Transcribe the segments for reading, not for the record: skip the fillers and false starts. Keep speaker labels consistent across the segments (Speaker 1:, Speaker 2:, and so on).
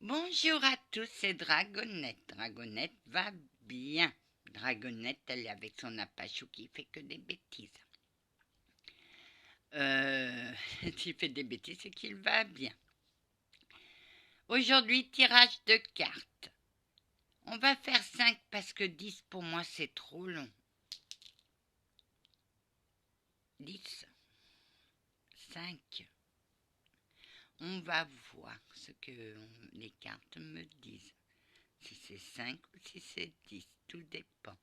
Speaker 1: Bonjour à tous, c'est Dragonette. Dragonette va bien. Dragonette, elle est avec son apachou qui fait que des bêtises. S'il fait des bêtises, c'est qu'il va bien. Aujourd'hui, tirage de cartes. On va faire 5 parce que 10 pour moi c'est trop long. 10, 5. On va voir ce que les cartes me disent. Si c'est 5 ou si c'est 10, tout dépend.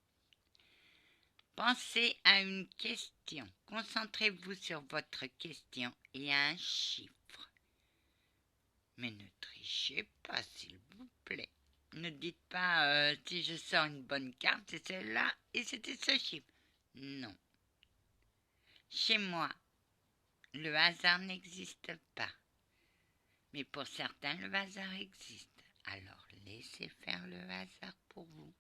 Speaker 1: Pensez à une question. Concentrez-vous sur votre question et à un chiffre. Mais ne trichez pas, s'il vous plaît. Ne dites pas si je sors une bonne carte, c'est celle-là et c'était ce chiffre. Non. Chez moi, le hasard n'existe pas. Mais pour certains, le hasard existe. Alors laissez faire le hasard pour vous.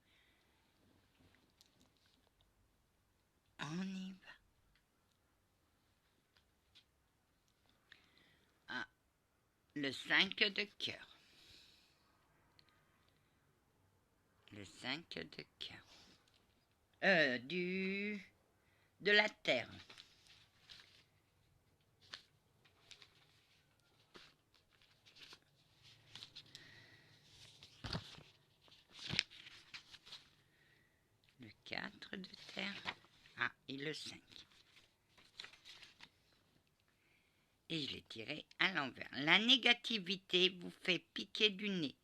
Speaker 1: On y va. Ah, le 5 de cœur. Le 5 de cœur. De la terre. Le 4 de terre. Ah, et le 5. Et je l'ai tiré à l'envers. La négativité vous fait piquer du nez.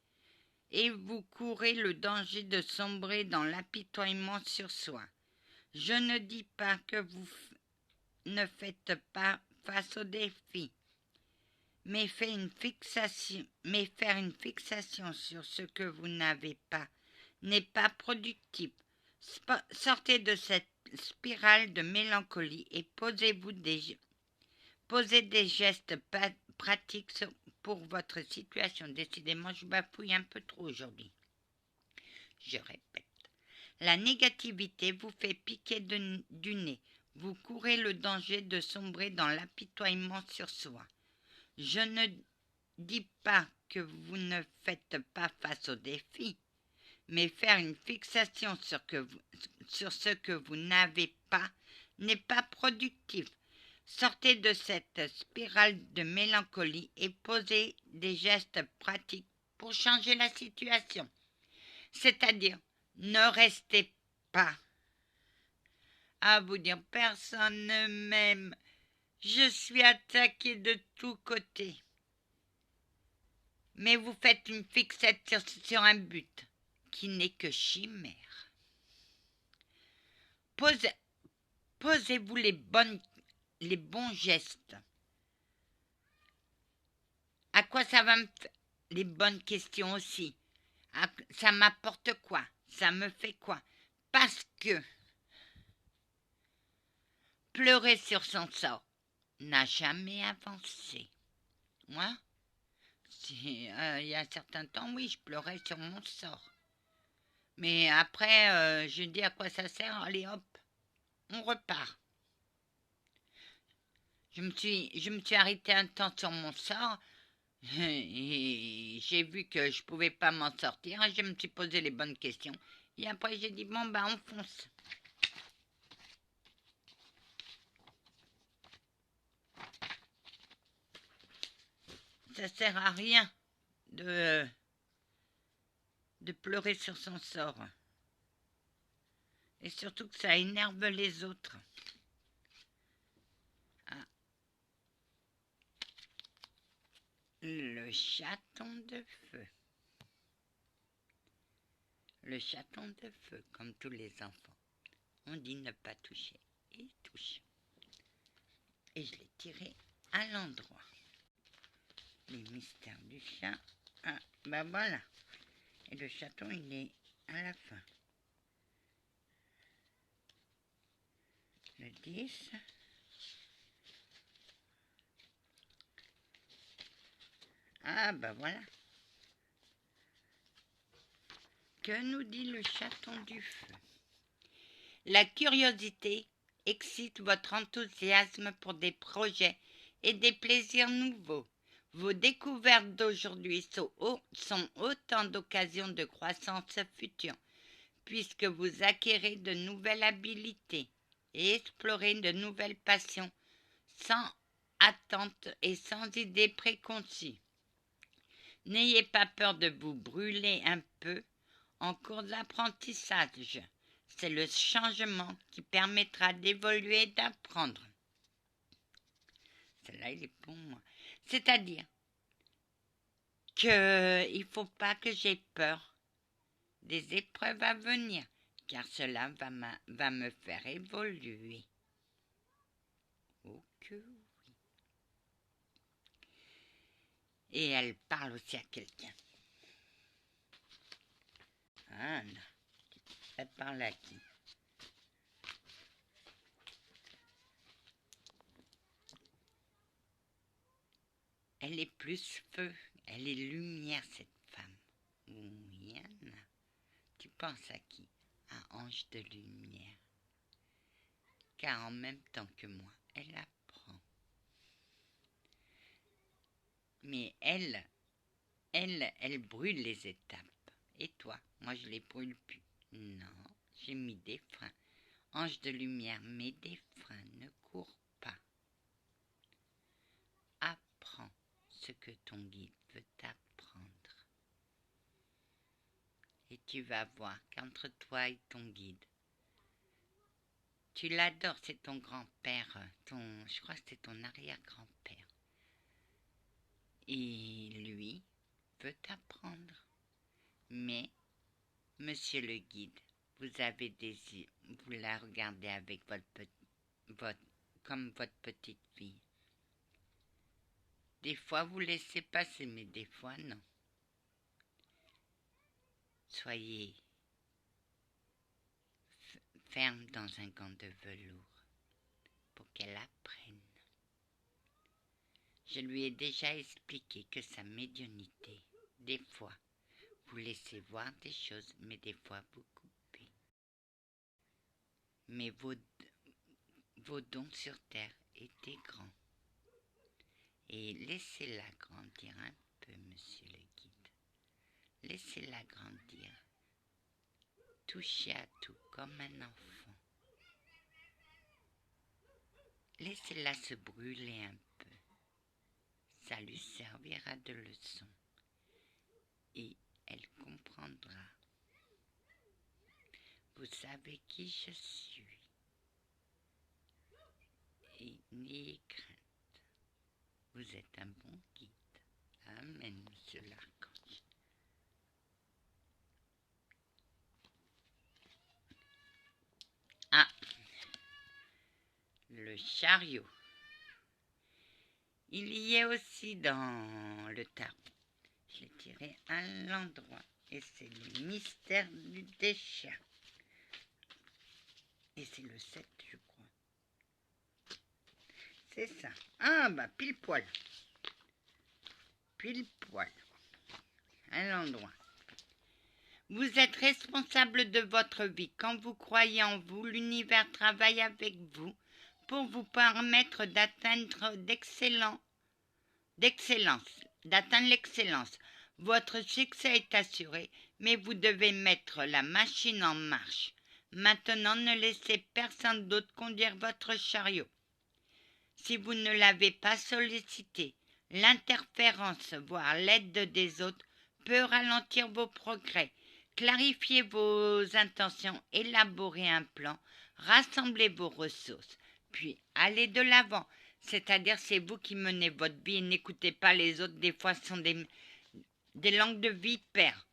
Speaker 1: Et vous courez le danger de sombrer dans l'apitoiement sur soi. Je ne dis pas que vous ne faites pas face aux défis. Mais faire une fixation sur ce que vous n'avez pas n'est pas productif. Sortez de cette spirale de mélancolie et posez des gestes pratiques pour votre situation. Décidément, je bafouille un peu trop aujourd'hui. Je répète. La négativité vous fait piquer du nez. Vous courez le danger de sombrer dans l'apitoiement sur soi. Je ne dis pas que vous ne faites pas face aux défis, mais faire une fixation sur ce que vous n'avez pas n'est pas productif. Sortez de cette spirale de mélancolie et posez des gestes pratiques pour changer la situation. C'est-à-dire, ne restez pas à vous dire personne ne m'aime, je suis attaqué de tous côtés. Mais vous faites une fixette sur un but qui n'est que chimère. Posez-vous les bons gestes. À quoi ça va me faire? Les bonnes questions aussi. Ça m'apporte quoi? Ça me fait quoi? Parce que pleurer sur son sort n'a jamais avancé. Moi, il y a un certain temps, oui, je pleurais sur mon sort. Mais après, je dis à quoi ça sert? Allez hop, on repart. Je me suis arrêtée un temps sur mon sort et j'ai vu que je pouvais pas m'en sortir. Je me suis posé les bonnes questions. Et après, j'ai dit, bon, on fonce. Ça sert à rien de pleurer sur son sort. Et surtout que ça énerve les autres. Ah. Le chaton de feu. Le chaton de feu, comme tous les enfants. On dit ne pas toucher. Il touche. Et je l'ai tiré à l'endroit. Les mystères du chat. Ah, voilà. Et le chaton, il est à la fin. Le 10. Ah, voilà. Que nous dit le chaton du feu? La curiosité excite votre enthousiasme pour des projets et des plaisirs nouveaux. Vos découvertes d'aujourd'hui sont autant d'occasions de croissance future, puisque vous acquérez de nouvelles habilités et explorez de nouvelles passions sans attente et sans idées préconçues. N'ayez pas peur de vous brûler un peu en cours d'apprentissage. C'est le changement qui permettra d'évoluer et d'apprendre. Celle-là, il est pour moi. C'est-à-dire qu'il ne faut pas que j'ai peur des épreuves à venir, car cela va me faire évoluer. Ok, oui. Et elle parle aussi à quelqu'un. Anne, elle parle à qui? Elle est plus feu, elle est lumière, cette femme. Oui, Anne. Tu penses à qui? À Ange de lumière. Car en même temps que moi, elle apprend. Mais elle brûle les étapes. Et toi? Moi, je les brûle plus. Non, j'ai mis des freins. Ange de lumière, mets des freins, ne cours pas. Apprends ce que ton guide veut t'apprendre. Et tu vas voir qu'entre toi et ton guide, tu l'adores, c'est ton grand-père, je crois que c'est ton arrière-grand-père. Et lui veut t'apprendre. Mais, monsieur le guide, vous la regardez avec comme votre petite fille. Des fois, vous laissez passer, mais des fois, non. Soyez ferme dans un gant de velours pour qu'elle apprenne. Je lui ai déjà expliqué que sa médiumnité, des fois, vous laissez voir des choses, mais des fois vous coupez. Mais vos dons sur terre étaient grands. Et laissez-la grandir un peu, monsieur le guide. Laissez-la grandir. Touchez à tout comme un enfant. Laissez-la se brûler un peu. Ça lui servira de leçon. Et elle comprendra. Vous savez qui je suis. Et n'ayez crainte. Vous êtes un bon guide. Amen, monsieur l'archange. Ah, le chariot. Il y est aussi dans le tarot. Je l'ai tiré à l'endroit. Et c'est le mystère du déchet. Et c'est le 7, je crois. C'est ça. Ah, bah, pile poil. Pile poil. À l'endroit. Vous êtes responsable de votre vie. Quand vous croyez en vous, l'univers travaille avec vous pour vous permettre d'atteindre d'atteindre l'excellence. Votre succès est assuré, mais vous devez mettre la machine en marche. Maintenant, ne laissez personne d'autre conduire votre chariot. Si vous ne l'avez pas sollicité, l'interférence, voire l'aide des autres, peut ralentir vos progrès. Clarifiez vos intentions, élaborez un plan, rassemblez vos ressources, puis allez de l'avant. C'est-à-dire, c'est vous qui menez votre vie et n'écoutez pas les autres. Des fois, ce sont des langues de vipères.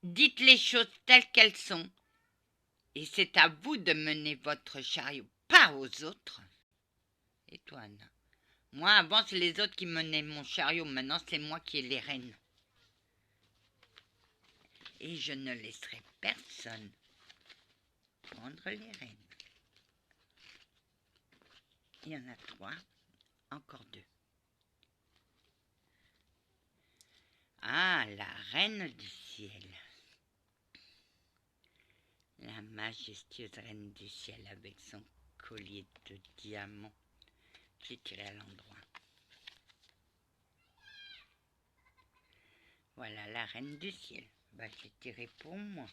Speaker 1: Dites les choses telles qu'elles sont. Et c'est à vous de mener votre chariot, pas aux autres. Et toi, Anna? Moi, avant, c'est les autres qui menaient mon chariot. Maintenant, c'est moi qui ai les rênes. Et je ne laisserai personne prendre les rênes. Il y en a 3, encore 2. Ah, la reine du ciel. La majestueuse reine du ciel avec son collier de diamants. J'ai tiré à l'endroit. Voilà la reine du ciel. Bah, j'ai tiré pour moi.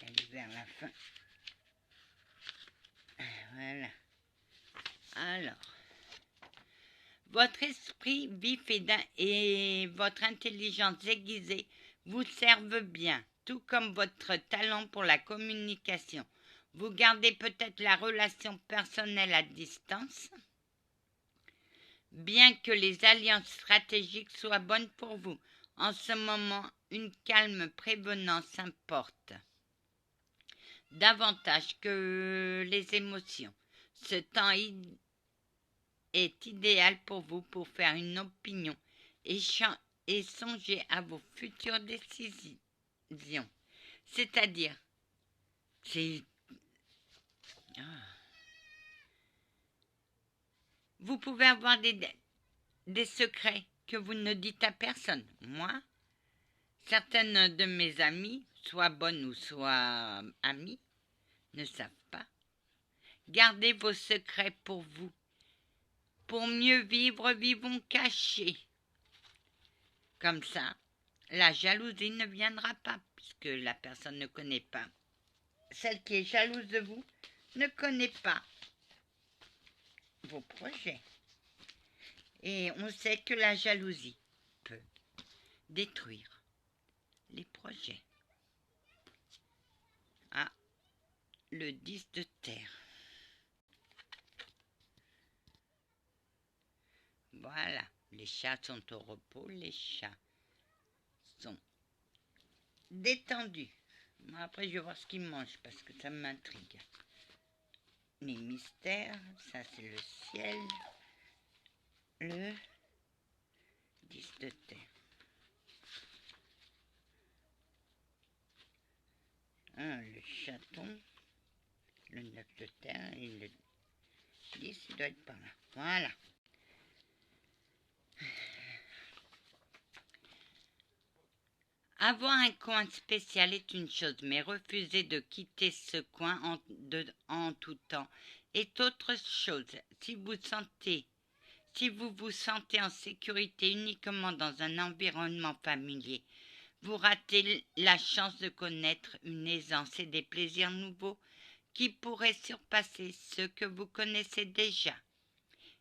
Speaker 1: Elle est vers la fin. Voilà. Alors, votre esprit vif et votre intelligence aiguisée vous servent bien, tout comme votre talent pour la communication. Vous gardez peut-être la relation personnelle à distance, bien que les alliances stratégiques soient bonnes pour vous. En ce moment, une calme prévenance importe davantage que les émotions. Ce temps est idéal pour vous pour faire une opinion et songer à vos futures décisions. C'est-à-dire, c'est... Ah. Vous pouvez avoir des secrets que vous ne dites à personne. Moi, certaines de mes amies, soit bonnes ou soit amies, ne savent pas. Gardez vos secrets pour vous. Pour mieux vivre, vivons cachés. Comme ça, la jalousie ne viendra pas, puisque la personne ne connaît pas. Celle qui est jalouse de vous ne connaît pas vos projets. Et on sait que la jalousie peut détruire les projets. Ah, le 10 de terre. Voilà, les chats sont au repos, les chats sont détendus. Après, je vais voir ce qu'ils mangent parce que ça m'intrigue. Les mystères, ça c'est le ciel, le 10 de terre. Le chaton, le 9 de terre et le 10, il doit être par là. Voilà. Avoir un coin spécial est une chose, mais refuser de quitter ce coin en tout temps est autre chose. Si vous vous sentez en sécurité uniquement dans un environnement familier, vous ratez la chance de connaître une aisance et des plaisirs nouveaux qui pourraient surpasser ceux que vous connaissez déjà.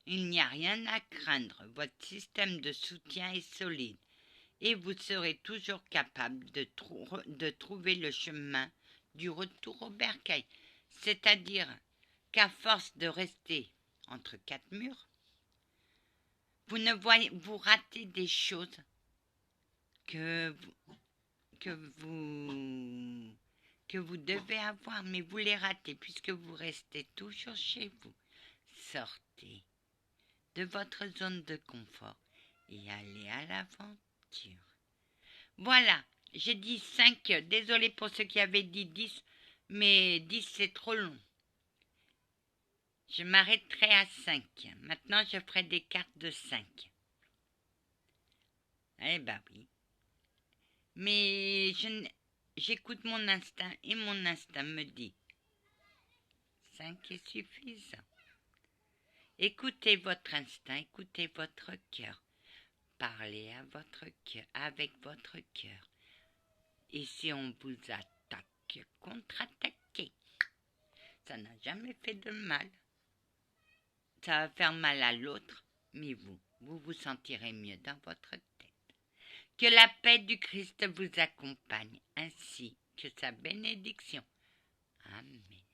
Speaker 1: Il n'y a rien à craindre, votre système de soutien est solide et vous serez toujours capable de trouver le chemin du retour au bercail. C'est-à-dire qu'à force de rester entre quatre murs, vous ratez des choses que vous devez avoir, mais vous les ratez puisque vous restez toujours chez vous. Sortez de votre zone de confort et allez à l'aventure. Voilà, j'ai dit 5, désolé pour ceux qui avaient dit 10, mais 10 c'est trop long. Je m'arrêterai à 5. Maintenant, je ferai des cartes de 5. Eh ben oui. Mais j'écoute mon instinct et mon instinct me dit 5 est suffisant. Écoutez votre instinct, écoutez votre cœur. Parlez à votre cœur, avec votre cœur. Et si on vous attaque, contre-attaquez. Ça n'a jamais fait de mal. Ça va faire mal à l'autre, mais vous vous sentirez mieux dans votre tête. Que la paix du Christ vous accompagne, ainsi que sa bénédiction. Amen.